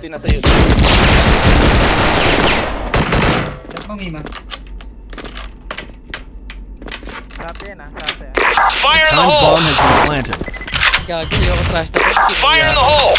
UT, nasa UT. Left mo, Mima. Sate yan ah, sate ah. Fire in the Time hole! bomb has been planted. Gagi, yung trash talk. Fire in the hole!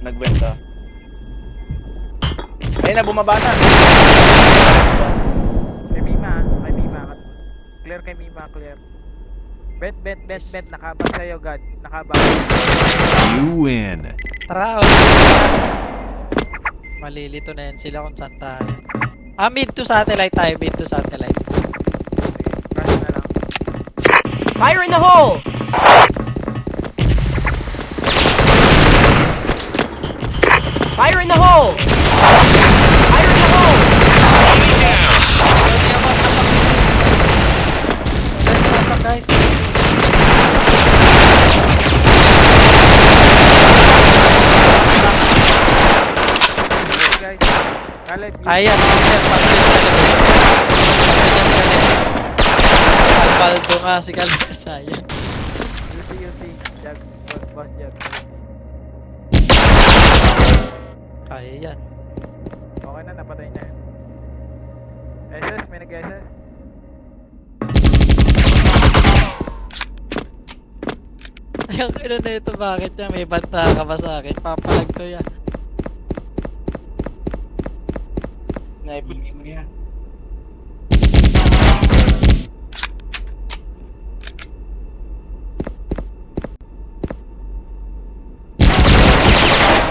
Nagbenta. Ayun na, bumaba na. Kay Mima, kay Mima. Clear kay Mima, clear. Bet. Nakabag sa'yo, God. Nakabag. You win. Tara, malilito na yan sila kung saan tayo. Mid to satellite tayo, mid to satellite. Crash na lang. Fire in the hole! Fire in the hole! Fire in the hole! Enemy down! Let's go, guys. Okay, guys. Kalit. Ayan, ayan, Albaldo nga si Kalit. Sayang. UT. Jab. Boss jab. Kaya yan. Okay na, napatay na yun. SS, may nag-SS. Yung ino na ito, bakit yan? May banta ka ba sa akin? Papalag ko yan. Snipe. Hindi mo yan.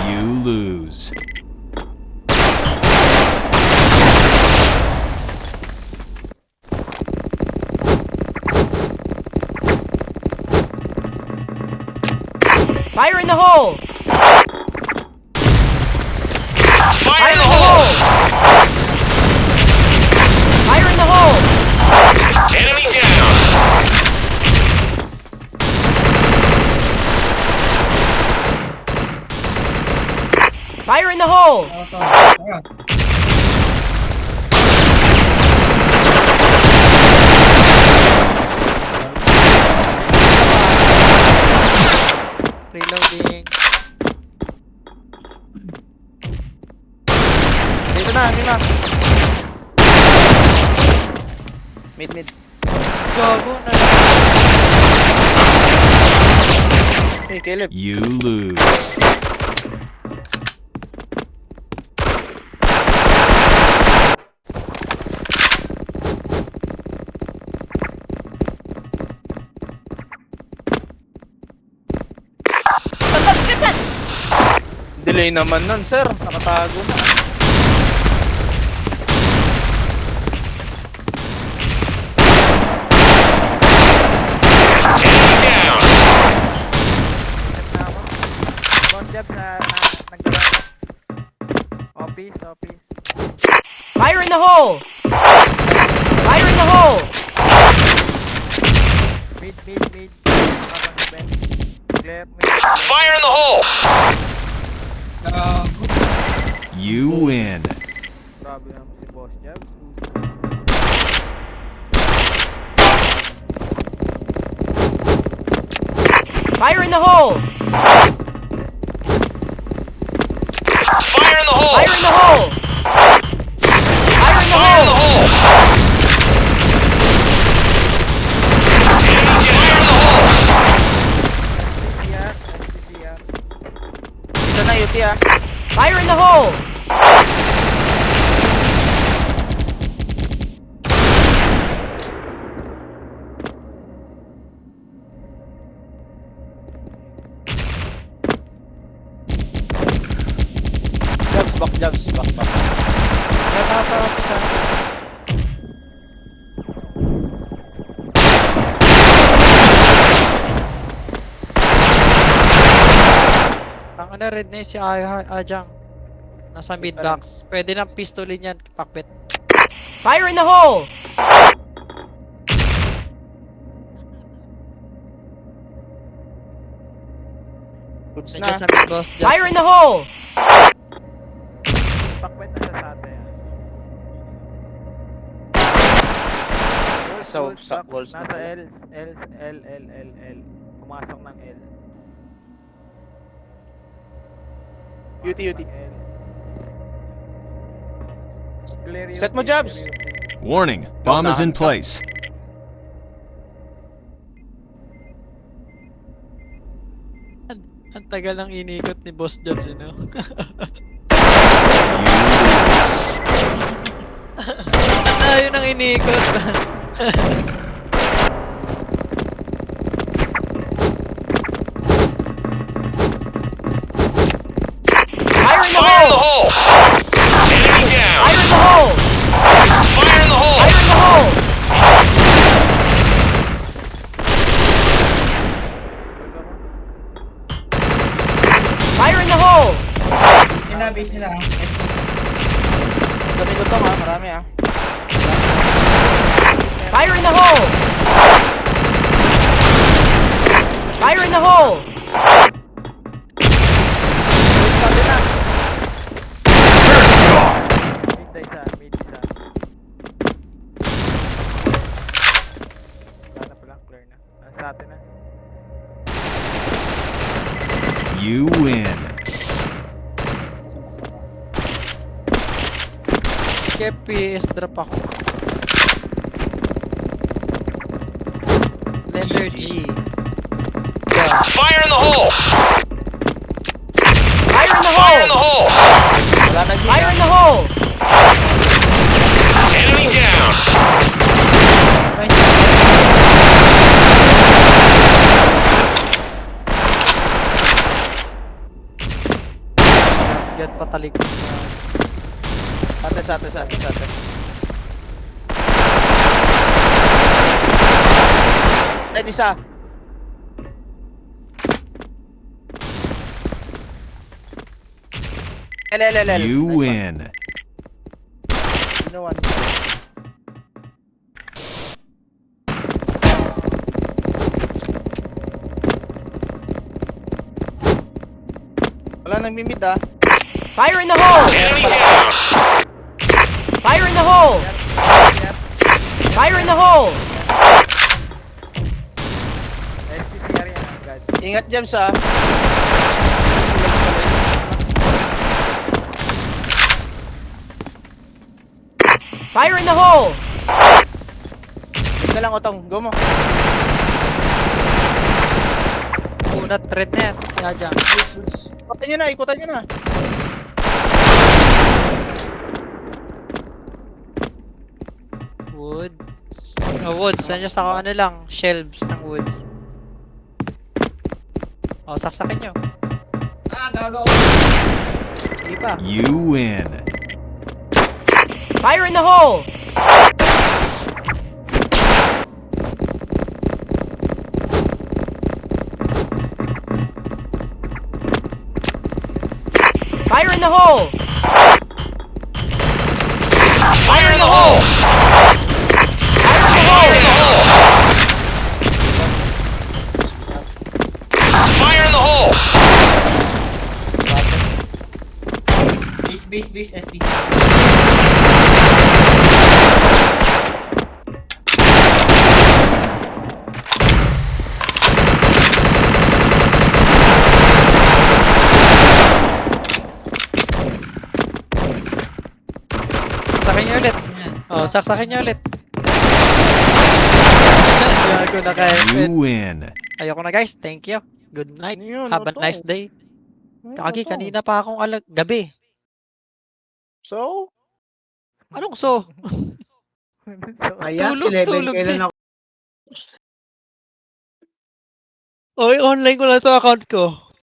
You lose. Fire in the hole! Fire in the hole! Fire in the hole! Enemy down! Fire in the hole! Auto. Tara. Reloading. Dito na, Mima. Mid. Gago na. Hey, Caleb. You lose. Subscription! Delay naman nun, sir. Nakatago na. Enemy down! Set na ako. Boss jab na nagdala. Office. Fire in the hole! Fire in the hole! Mid. Nakabag na Ben. Clear, mid. Fire in the hole! Gago. You win. Grabe naman si Boss Jab. Fire in the hole! Fire in the hole! Fire in the hole! Fire in the Fire in the hole! hole! Fire in the hole! CCR. Dito na, UT ah. Fire in the hole! Jabs, back. Natatarap sa... Ang na red na yun si Ajang. Nasa mid box. Pwede nang pistolin yan, pakbet. Fire in the hole! Goods Nandiyan na. sa mid boss. Dyan. Fire in the hole! Pakpet na sa sate. sa Box, walls na nasa pala. L. Pumasok ng L. UT. Pumasok ng L. Clear UT, Set mo, Jabs. clear UT. Warning, bomb is in place. Ang tagal ng inikot ni Boss Jobs, you know? Ang layo ng inikot. Fire in the Fire in the hole! hole! Enemy down! Fire in the hole! Fire in the hole! Fire in the hole! Fire in the hole! Base nila. Sabi ko to ha, marami ah. Fire in the hole! Fire in the hole! Sabi na. Mid isa. Wala na pala, clear na. Sa atin na. You win. Kaya PS drop ako. Lender G. Yeah. Fire in the hole! Fire in the Fire in the hole! hole! Wala na dito. Fire in the hole! Enemy down! Yan patalik. Sate. Red isa. L. You Nice one. win. Sino one? Wala nagmimid ah. Fire in the hole! Enemy down! Fire in the hole! Fire in the hole! SPCR yan agad. Ingat James ah. Fire in the hole! Wait na lang Otong, go mo. Unat red na yan. Si Ajang. Ikutan nyo na. Woods. Woods. Nandiyan sa ano lang. Shelves ng woods. Saksakin nyo. Gago. Sige pa. You win. Fire in the hole! Fire in the hole! Fire in the hole! Fire in the hole! Fire in the hole! Base, SD. Saksakin nyo ulit. Saksakin nyo ulit. Gago na kayo. You win. Ayoko na guys. Thank you. Good night. Ano yun? Have a Ano to? nice day. Ano Kagi, to? kanina pa akong gabi. So? Anong so? So, Ayan, Tulog, 11 tulog kailan din. ako. Oy, online ko lang to account ko.